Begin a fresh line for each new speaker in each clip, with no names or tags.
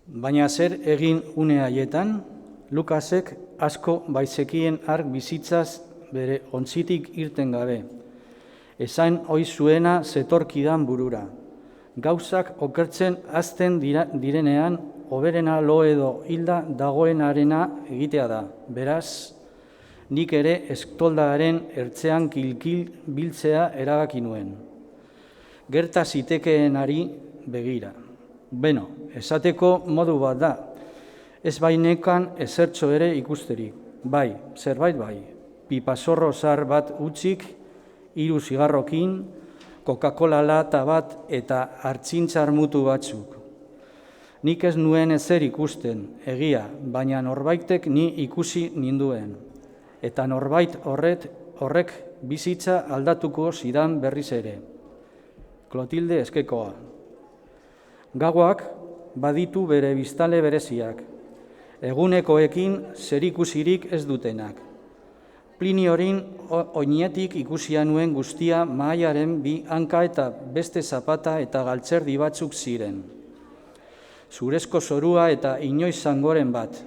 Baina zer egin une haietan, Lukasek asko baizekien hark bizitzaz bere ontzitik irten gabe. Esain ohi zuena zetorkidan burura. Gauzak okertzen hasten direnean, hoberena lo edo hilda dagoenarena egitea da. Beraz, nik ere estoldaren ertzean kilkil biltzea erabaki nuen. Gerta zitekeenari begira. Beno, esateko modu bat da. Ez bainekan ezertxo ere ikusterik. Bai, zerbait bai. Pipazorro zar bat utzik, 3 zigarrokin, Coca-Cola lata bat eta hartzintzar mutu batzuk. Nik ez nuen ezer ikusten, egia, baina norbaitek ni ikusi ninduen. Eta norbait horrek bizitza aldatuko zidan berriz ere. Klotilde Eskekoa. Gauak baditu bere biztanle bereziak, egunekoekin zerikusirik ez dutenak. Pliniorin oinetik ikusia nuen guztia mahaiaren 2 hanka eta beste zapata eta galtzerdi batzuk ziren. Zurezko zorua eta inoiz zangoren bat.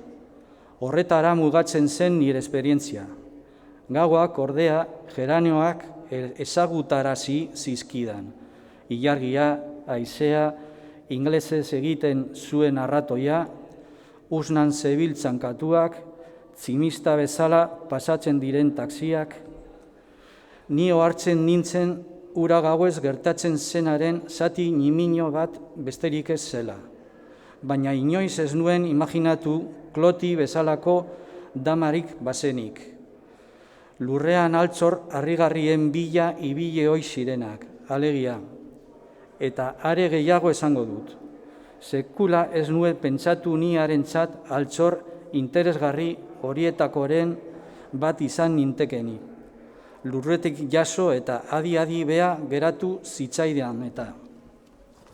Horretara mugatzen zen nire esperientzia. Gauak ordea geranioak ezagutarazi zizkidan. Ilargia, haizea, ingelesez egiten zuen arratoia, usnan zebiltzan katuak, tximista bezala pasatzen diren taxiak, ni ohartzen nintzen ura gauez gertatzen zenaren zati nimino bat besterik ez zela. Baina inoiz ez nuen imaginatu kloti bezalako damarik bazenik. Lurrean altzor harrigarrien bila ibile hoi zirenak, alegia. Eta are gehiago esango dut. Sekula ez nuen pentsatu ni harentzat altzor interesgarri horietakoren bat izan nintekeni. Lurretik jaso eta adi-adi bea geratu zitzaidan eta.